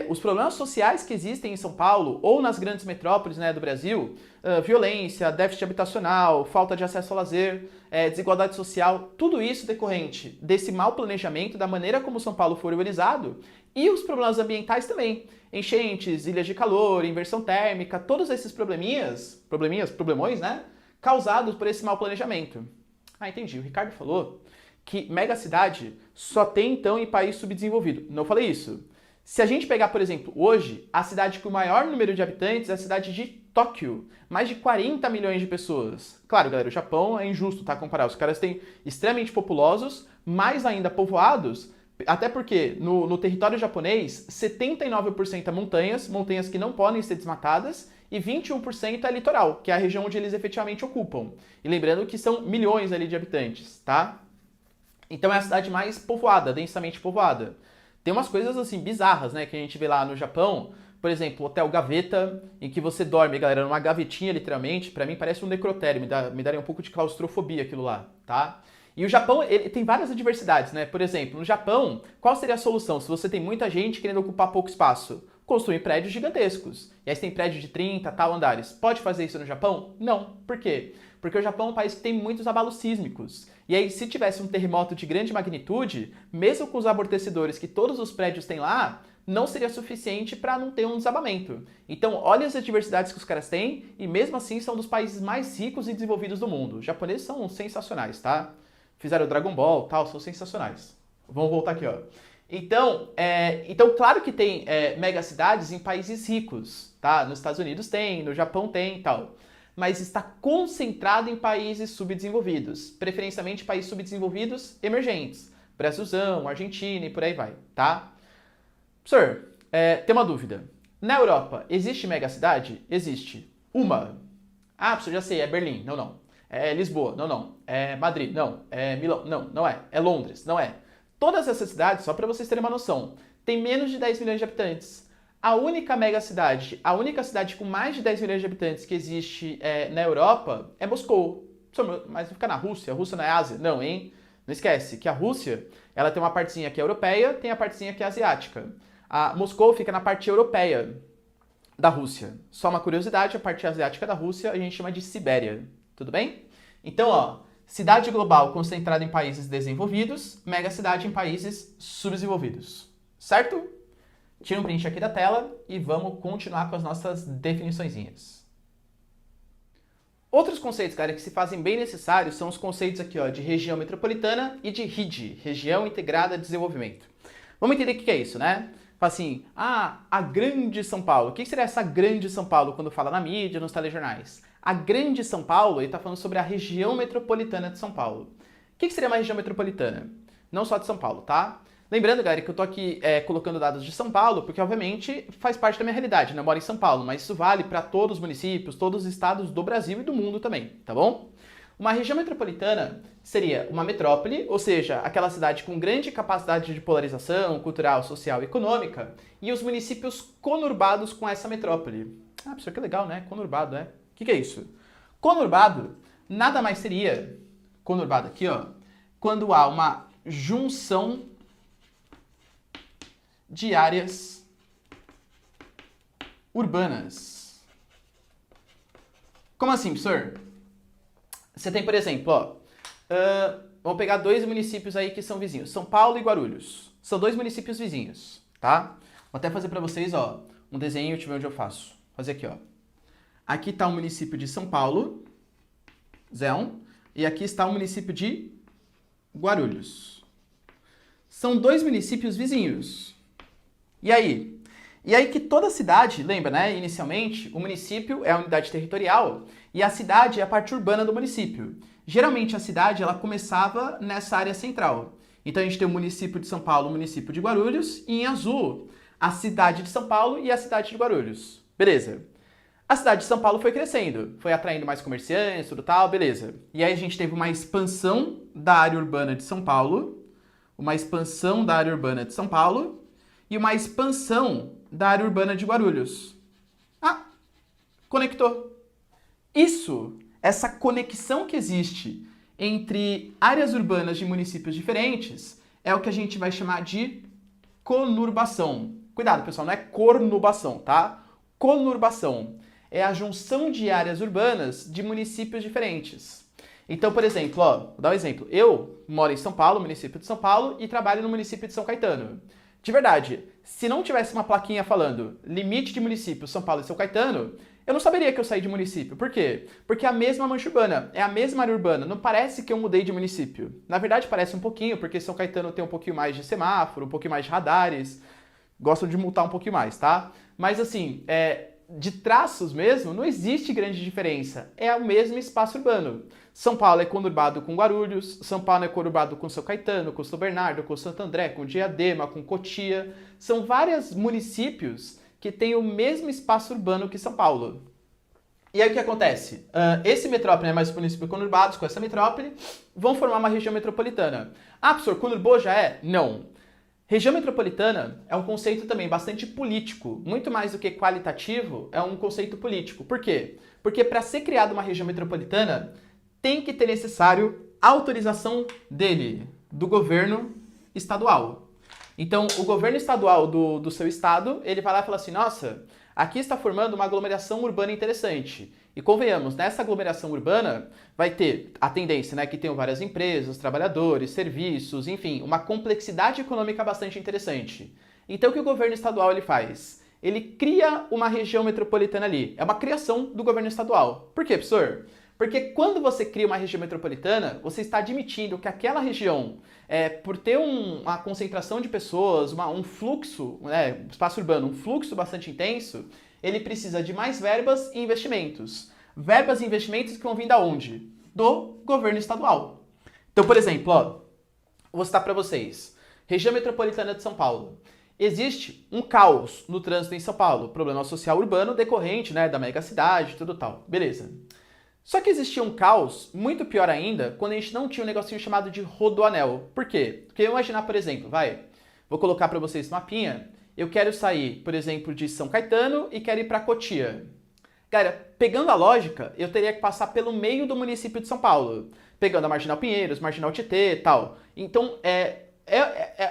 Os problemas sociais que existem em São Paulo, ou nas grandes metrópoles, né, do Brasil, violência, déficit habitacional, falta de acesso ao lazer, desigualdade social, tudo isso decorrente desse mau planejamento, da maneira como São Paulo foi urbanizado, e os problemas ambientais também. Enchentes, ilhas de calor, inversão térmica, todos esses problemões, né? Causados por esse mau planejamento. Ah, entendi. O Ricardo falou que megacidade só tem, então, em país subdesenvolvido. Não falei isso. Se a gente pegar, por exemplo, hoje, a cidade com o maior número de habitantes é a cidade de Tóquio. Mais de 40 milhões de pessoas. Claro, galera, o Japão é injusto, tá? Comparar. Os caras têm extremamente populosos, mais ainda povoados. Até porque no território japonês, 79% é montanhas que não podem ser desmatadas, e 21% é litoral, que é a região onde eles efetivamente ocupam. E lembrando que são milhões ali de habitantes, tá? Então é a cidade mais povoada, densamente povoada. Tem umas coisas assim bizarras, né, que a gente vê lá no Japão. Por exemplo, Hotel Gaveta, em que você dorme, galera, numa gavetinha, literalmente. Pra mim parece um necrotério, me daria um pouco de claustrofobia aquilo lá, tá? E o Japão, ele tem várias adversidades, né? Por exemplo, no Japão, qual seria a solução se você tem muita gente querendo ocupar pouco espaço? Construir prédios gigantescos. E aí você tem prédios de 30, tal andares. Pode fazer isso no Japão? Não. Por quê? Porque o Japão é um país que tem muitos abalos sísmicos. E aí, se tivesse um terremoto de grande magnitude, mesmo com os amortecedores que todos os prédios têm lá, não seria suficiente para não ter um desabamento. Então, olha as adversidades que os caras têm, e mesmo assim são dos países mais ricos e desenvolvidos do mundo. Os japoneses são sensacionais, tá? Fizeram o Dragon Ball, tal, são sensacionais. Vamos voltar aqui, Então, claro que tem megacidades em países ricos, tá? Nos Estados Unidos tem, no Japão tem e tal. Mas está concentrado em países subdesenvolvidos, preferencialmente países subdesenvolvidos emergentes. Brasilzão, Argentina e por aí vai, tá? Professor, tem uma dúvida. Na Europa, existe megacidade? Existe. Uma. Ah, professor, já sei, é Berlim. Não, não. É Lisboa, não. É Madrid, não. É Milão, não é. É Londres, não é. Todas essas cidades, só para vocês terem uma noção, tem menos de 10 milhões de habitantes. A única megacidade, a única cidade com mais de 10 milhões de habitantes que existe na Europa é Moscou. Mas fica na Rússia. A Rússia não é Ásia? Não, hein? Não esquece que a Rússia, ela tem uma partezinha que é europeia, tem a partezinha que é asiática. A Moscou fica na parte europeia da Rússia. Só uma curiosidade, a parte asiática da Rússia a gente chama de Sibéria. Tudo bem? Então, ó, cidade global concentrada em países desenvolvidos, megacidade em países subdesenvolvidos. Certo? Tira um print aqui da tela e vamos continuar com as nossas definiçõezinhas. Outros conceitos, cara, que se fazem bem necessários são os conceitos aqui, ó, de região metropolitana e de RID, Região Integrada de Desenvolvimento. Vamos entender o que é isso, né? Fala assim, a Grande São Paulo. O que seria essa Grande São Paulo quando fala na mídia, nos telejornais? A Grande São Paulo, ele está falando sobre a região metropolitana de São Paulo. O que seria uma região metropolitana? Não só de São Paulo, tá? Lembrando, galera, que eu tô aqui colocando dados de São Paulo, porque obviamente faz parte da minha realidade, né? Eu moro em São Paulo, mas isso vale para todos os municípios, todos os estados do Brasil e do mundo também, tá bom? Uma região metropolitana seria uma metrópole, ou seja, aquela cidade com grande capacidade de polarização cultural, social e econômica, e os municípios conurbados com essa metrópole. Ah, professor, que legal, né? Conurbado, né? O que é isso? Conurbado nada mais seria, conurbado aqui, ó, quando há uma junção de áreas urbanas. Como assim, professor? Você tem, por exemplo, ó, vamos pegar dois municípios aí que são vizinhos, São Paulo e Guarulhos. São dois municípios vizinhos, tá? Vou até fazer para vocês, ó, um desenho, deixa eu ver onde eu faço. Vou fazer aqui, ó. Aqui está o município de São Paulo, Zéon, e aqui está o município de Guarulhos. São dois municípios vizinhos. E aí? E aí que toda cidade, lembra, né? Inicialmente, o município é a unidade territorial e a cidade é a parte urbana do município. Geralmente a cidade ela começava nessa área central. Então a gente tem o município de São Paulo, o município de Guarulhos, e em azul a cidade de São Paulo e a cidade de Guarulhos. Beleza. A cidade de São Paulo foi crescendo, foi atraindo mais comerciantes, tudo tal, beleza. E aí a gente teve uma expansão da área urbana de São Paulo, e uma expansão da área urbana de Guarulhos. Ah, conectou. Essa conexão que existe entre áreas urbanas de municípios diferentes é o que a gente vai chamar de conurbação. Cuidado, pessoal, não é cornubação, tá? Conurbação é a junção de áreas urbanas de municípios diferentes. Então, por exemplo, ó, vou dar um exemplo. Eu moro em São Paulo, município de São Paulo, e trabalho no município de São Caetano. De verdade, se não tivesse uma plaquinha falando limite de município São Paulo e São Caetano, eu não saberia que eu saí de município. Por quê? Porque é a mesma mancha urbana, é a mesma área urbana. Não parece que eu mudei de município. Na verdade, parece um pouquinho, porque São Caetano tem um pouquinho mais de semáforo, um pouquinho mais de radares. Gostam de multar um pouquinho mais, tá? Mas assim, de traços mesmo, não existe grande diferença. É o mesmo espaço urbano. São Paulo é conurbado com Guarulhos, São Paulo é conurbado com São Caetano, com São Bernardo, com Santo André, com Diadema, com Cotia. São vários municípios que têm o mesmo espaço urbano que São Paulo. E aí o que acontece? Esse metrópole, mais os municípios conurbados com essa metrópole, vão formar uma região metropolitana. Ah, professor, conurbou já é? Não. Região metropolitana é um conceito também bastante político, muito mais do que qualitativo, é um conceito político. Por quê? Porque para ser criada uma região metropolitana, tem que ter necessário autorização do governo estadual. Então, o governo estadual do seu estado, ele vai lá e fala assim, nossa, aqui está formando uma aglomeração urbana interessante. E convenhamos, nessa aglomeração urbana vai ter a tendência, né, que tenham várias empresas, trabalhadores, serviços, enfim, uma complexidade econômica bastante interessante. Então, o que o governo estadual ele faz? Ele cria uma região metropolitana ali. É uma criação do governo estadual. Por quê, professor? Porque quando você cria uma região metropolitana, você está admitindo que aquela região, por ter uma concentração de pessoas, um fluxo, espaço urbano, um fluxo bastante intenso, ele precisa de mais verbas e investimentos. Verbas e investimentos que vão vir da onde? Do governo estadual. Então, por exemplo, ó, vou citar para vocês. Região metropolitana de São Paulo. Existe um caos no trânsito em São Paulo, problema social urbano decorrente, né, da megacidade e tudo tal. Beleza. Só que existia um caos muito pior ainda quando a gente não tinha um negocinho chamado de rodoanel. Por quê? Porque imaginar, por exemplo, Vou colocar para vocês no mapinha. Eu quero sair, por exemplo, de São Caetano e quero ir para Cotia. Galera, pegando a lógica, eu teria que passar pelo meio do município de São Paulo, pegando a Marginal Pinheiros, Marginal Tietê e tal. Então,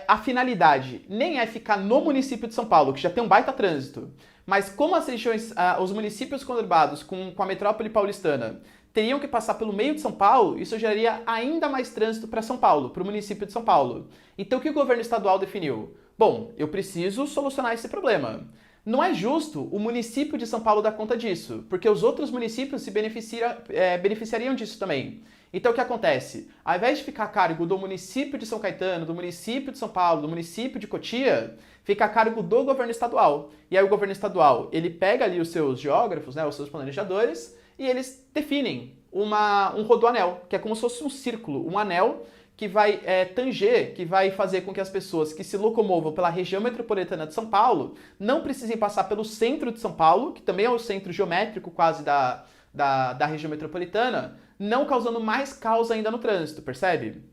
a finalidade nem é ficar no município de São Paulo, que já tem um baita trânsito, mas como as regiões, os municípios conurbados com a metrópole paulistana teriam que passar pelo meio de São Paulo, isso geraria ainda mais trânsito para São Paulo, para o município de São Paulo. Então, o que o governo estadual definiu? Bom, eu preciso solucionar esse problema. Não é justo o município de São Paulo dar conta disso, porque os outros municípios se beneficiariam disso também. Então o que acontece? Ao invés de ficar a cargo do município de São Caetano, do município de São Paulo, do município de Cotia, fica a cargo do governo estadual. E aí o governo estadual, ele pega ali os seus geógrafos, né, os seus planejadores, e eles definem um rodoanel, que é como se fosse um círculo, um anel que vai tanger, que vai fazer com que as pessoas que se locomovam pela região metropolitana de São Paulo não precisem passar pelo centro de São Paulo, que também é o centro geométrico quase da região metropolitana, não causando mais caos ainda no trânsito, percebe?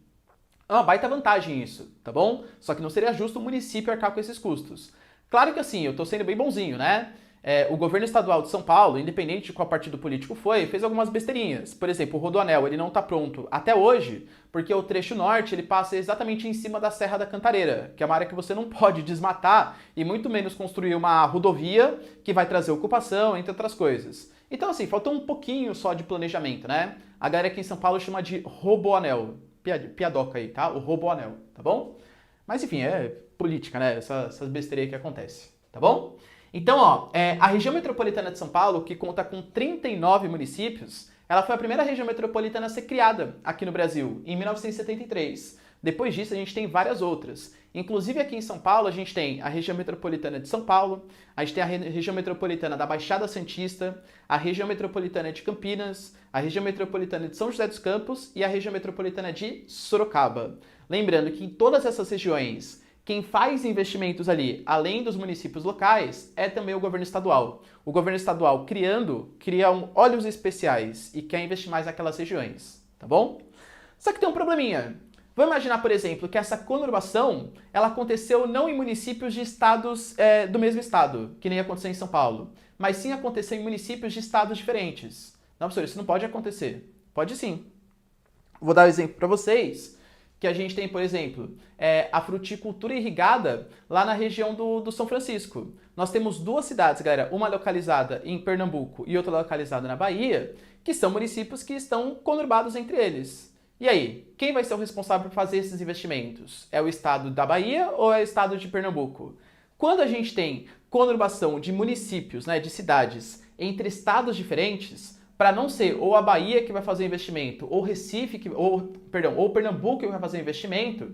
É uma baita vantagem isso, tá bom? Só que não seria justo o município arcar com esses custos. Claro que assim, eu tô sendo bem bonzinho, né? O governo estadual de São Paulo, independente de qual partido político foi, fez algumas besteirinhas. Por exemplo, o Rodoanel, ele não está pronto até hoje, porque o trecho norte ele passa exatamente em cima da Serra da Cantareira, que é uma área que você não pode desmatar e muito menos construir uma rodovia que vai trazer ocupação, entre outras coisas. Então assim, faltou um pouquinho só de planejamento, né? A galera aqui em São Paulo chama de Roboanel. Piadoca aí, tá? O Roboanel, tá bom? Mas enfim, é política, né? Essas besteiras que acontecem, tá bom? Então, a região metropolitana de São Paulo, que conta com 39 municípios, ela foi a primeira região metropolitana a ser criada aqui no Brasil, em 1973. Depois disso, a gente tem várias outras. Inclusive, aqui em São Paulo, a gente tem a região metropolitana de São Paulo, a gente tem a região metropolitana da Baixada Santista, a região metropolitana de Campinas, a região metropolitana de São José dos Campos e a região metropolitana de Sorocaba. Lembrando que em todas essas regiões, quem faz investimentos ali, além dos municípios locais, é também o governo estadual. O governo estadual cria olhos especiais e quer investir mais naquelas regiões, tá bom? Só que tem um probleminha. Vamos imaginar, por exemplo, que essa conurbação ela aconteceu não em municípios de estados do mesmo estado, que nem aconteceu em São Paulo, mas sim aconteceu em municípios de estados diferentes. Não, professor, isso não pode acontecer. Pode sim. Vou dar um exemplo para vocês. Que a gente tem, por exemplo, a fruticultura irrigada lá na região do São Francisco. Nós temos duas cidades, galera, uma localizada em Pernambuco e outra localizada na Bahia, que são municípios que estão conurbados entre eles. E aí, quem vai ser o responsável por fazer esses investimentos? É o estado da Bahia ou é o estado de Pernambuco? Quando a gente tem conurbação de municípios, né, de cidades entre estados diferentes, para não ser ou a Bahia que vai fazer o investimento, ou Recife, ou Pernambuco que vai fazer o investimento,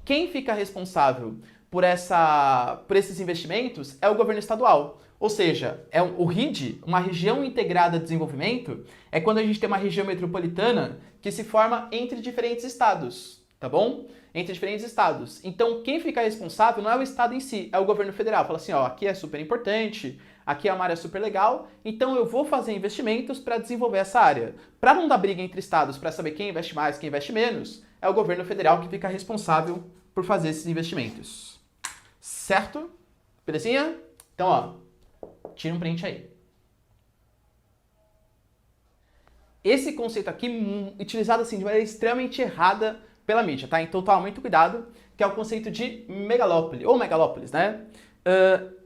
quem fica responsável por esses investimentos é o governo estadual. Ou seja, o RID, uma região integrada de desenvolvimento, é quando a gente tem uma região metropolitana que se forma entre diferentes estados, tá bom? Entre diferentes estados. Então, quem fica responsável não é o estado em si, é o governo federal. Fala assim, aqui é super importante, aqui é uma área super legal, então eu vou fazer investimentos para desenvolver essa área. Para não dar briga entre estados, para saber quem investe mais, quem investe menos, é o governo federal que fica responsável por fazer esses investimentos. Certo? Belezinha? Então, tira um print aí. Esse conceito aqui, utilizado assim de maneira extremamente errada pela mídia, tá? Então toma muito cuidado, que é o conceito de megalópole, ou megalópolis, né?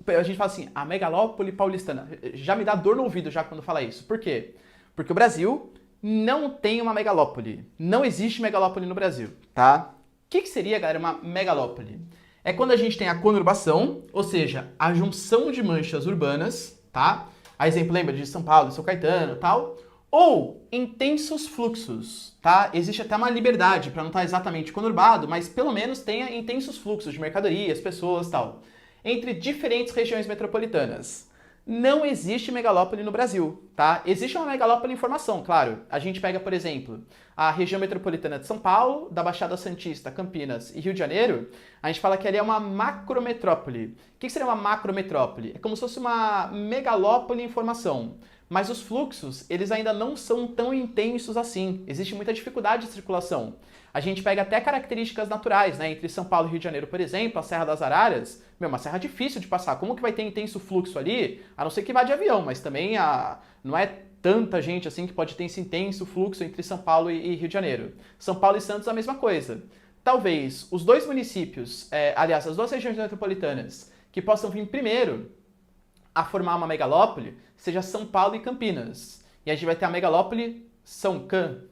A gente fala assim, a megalópole paulistana. Já me dá dor no ouvido já quando fala isso. Por quê? Porque o Brasil não tem uma megalópole. Não existe megalópole no Brasil, tá? O que seria, galera, uma megalópole? É quando a gente tem a conurbação, ou seja, a junção de manchas urbanas, tá? A exemplo, lembra de São Paulo, São Caetano e tal? Ou intensos fluxos, tá? Existe até uma liberdade para não estar exatamente conurbado, mas pelo menos tenha intensos fluxos de mercadorias, pessoas e tal, entre diferentes regiões metropolitanas. Não existe megalópole no Brasil, tá? Existe uma megalópole em formação, claro. A gente pega, por exemplo, a região metropolitana de São Paulo, da Baixada Santista, Campinas e Rio de Janeiro, a gente fala que ali é uma macrometrópole. O que seria uma macrometrópole? É como se fosse uma megalópole em formação. mas os fluxos, eles ainda não são tão intensos assim. Existe muita dificuldade de circulação. A gente pega até características naturais, né? Entre São Paulo e Rio de Janeiro, por exemplo, a Serra das Araras, uma serra difícil de passar. Como que vai ter intenso fluxo ali? A não ser que vá de avião, mas também não é tanta gente assim que pode ter esse intenso fluxo entre São Paulo e Rio de Janeiro. São Paulo e Santos, a mesma coisa. Talvez os dois municípios, aliás, as duas regiões metropolitanas, que possam vir primeiro a formar uma megalópole, seja São Paulo e Campinas. E a gente vai ter a megalópole São Cã,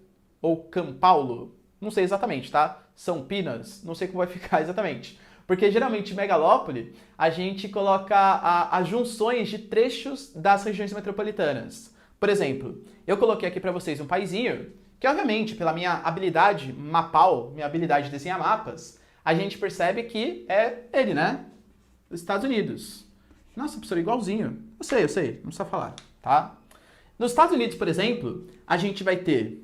ou Cão Paulo, não sei exatamente, tá? São Pinas, não sei como vai ficar exatamente. Porque geralmente megalópole, a gente coloca as junções de trechos das regiões metropolitanas. Por exemplo, eu coloquei aqui para vocês um paizinho, que obviamente, pela minha habilidade mapal, minha habilidade de desenhar mapas, a gente percebe que é ele, né? Os Estados Unidos. Nossa, professor, igualzinho. Eu sei, não precisa falar, tá? Nos Estados Unidos, por exemplo, a gente vai ter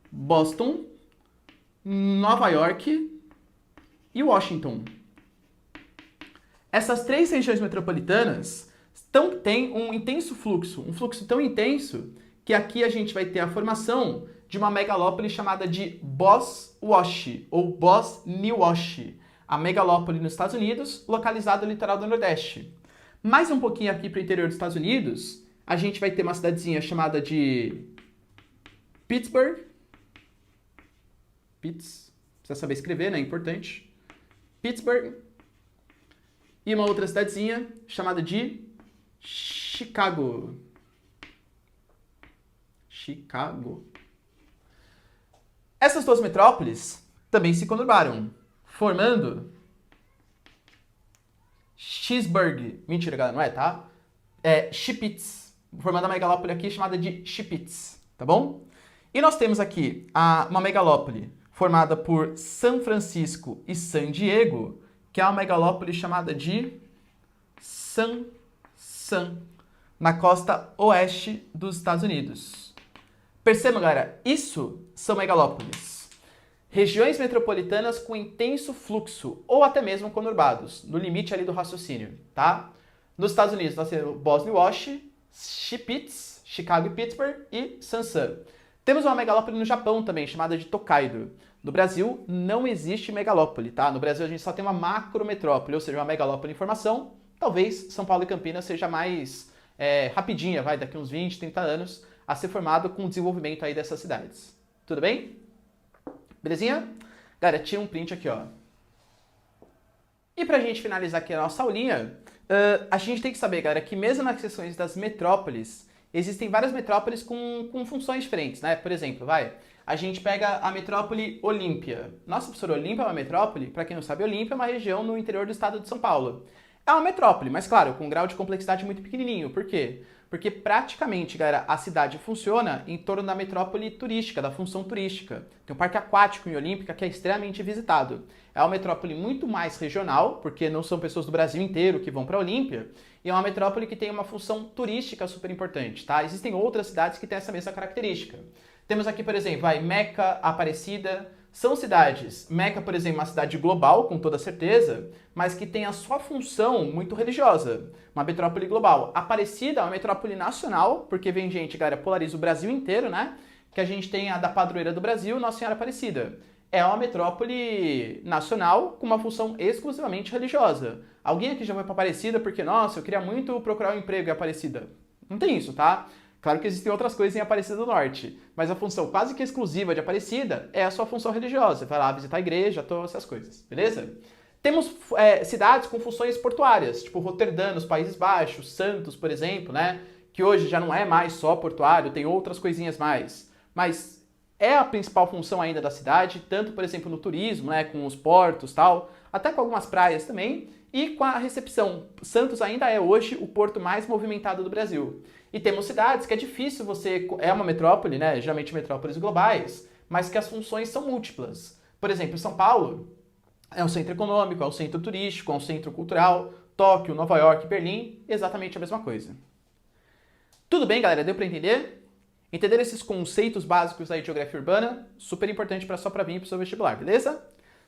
Boston, Nova York e Washington. Essas três regiões metropolitanas têm um intenso fluxo, um fluxo tão intenso que aqui a gente vai ter a formação de uma megalópole chamada de Boswash, ou Bosniwash, a megalópole nos Estados Unidos, localizada no litoral do Nordeste. Mais um pouquinho aqui para o interior dos Estados Unidos, a gente vai ter uma cidadezinha chamada de Pittsburgh. Precisa saber escrever, né? É importante. Pittsburgh. E uma outra cidadezinha chamada de Chicago. Essas duas metrópoles também se conurbaram, formando Schittsburg. Mentira, galera, não é, tá? É Schipitz, formando a megalópole aqui chamada de Schipitz, tá bom? E nós temos aqui uma megalópole formada por São Francisco e San Diego, que é uma megalópole chamada de San, na costa oeste dos Estados Unidos. Percebam, galera, isso são megalópolis. Regiões metropolitanas com intenso fluxo, ou até mesmo conurbados, no limite ali do raciocínio, tá? Nos Estados Unidos, nós temos Bosniwash, Schipitz, Chicago e Pittsburgh e Sansan. Temos uma megalópole no Japão também, chamada de Tokaido. No Brasil, não existe megalópole, tá? No Brasil, a gente só tem uma macrometrópole, ou seja, uma megalópole em formação. Talvez São Paulo e Campinas seja mais rapidinha, daqui uns 20, 30 anos, a ser formado com o desenvolvimento aí dessas cidades. Tudo bem? Belezinha? Galera, tira um print aqui, ó. E pra gente finalizar aqui a nossa aulinha, a gente tem que saber, galera, que mesmo nas questões das metrópoles, existem várias metrópoles com funções diferentes, né? Por exemplo, a gente pega a metrópole Olímpia. Nossa, professor, Olímpia é uma metrópole? Para quem não sabe, Olímpia é uma região no interior do estado de São Paulo. É uma metrópole, mas claro, com um grau de complexidade muito pequenininho. Por quê? Porque praticamente, galera, a cidade funciona em torno da metrópole turística, da função turística. Tem um parque aquático em Olímpia que é extremamente visitado. É uma metrópole muito mais regional, porque não são pessoas do Brasil inteiro que vão para Olímpia, e é uma metrópole que tem uma função turística super importante, tá? Existem outras cidades que têm essa mesma característica. Temos aqui, por exemplo, Meca, Aparecida. São cidades, Meca, por exemplo, é uma cidade global, com toda certeza, mas que tem a sua função muito religiosa, uma metrópole global. Aparecida é uma metrópole nacional, porque vem gente, galera, polariza o Brasil inteiro, né? Que a gente tem a da padroeira do Brasil, Nossa Senhora Aparecida. É uma metrópole nacional com uma função exclusivamente religiosa. Alguém aqui já foi para Aparecida porque, nossa, eu queria muito procurar um emprego em Aparecida? Não tem isso, tá? Claro que existem outras coisas em Aparecida do Norte, mas a função quase que exclusiva de Aparecida é a sua função religiosa. Vai lá visitar a igreja, todas essas coisas, beleza? Temos cidades com funções portuárias, tipo Roterdã, nos Países Baixos, Santos, por exemplo, né? Que hoje já não é mais só portuário, tem outras coisinhas mais. Mas é a principal função ainda da cidade, tanto, por exemplo, no turismo, né? Com os portos e tal, até com algumas praias também, e com a recepção. Santos ainda é hoje o porto mais movimentado do Brasil. E temos cidades que é difícil você... É uma metrópole, né? Geralmente metrópoles globais, mas que as funções são múltiplas. Por exemplo, São Paulo é um centro econômico, é um centro turístico, é um centro cultural. Tóquio, Nova York, Berlim, exatamente a mesma coisa. Tudo bem, galera? Deu para entender? Entender esses conceitos básicos aí de geografia urbana, super importante só para vir para o seu vestibular, beleza?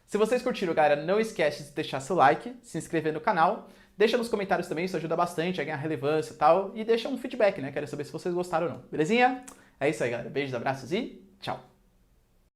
Se vocês curtiram, galera, não esquece de deixar seu like, se inscrever no canal, deixa nos comentários também, isso ajuda bastante a ganhar relevância e tal, e deixa um feedback, né? Quero saber se vocês gostaram ou não, belezinha? É isso aí, galera. Beijos, abraços e tchau!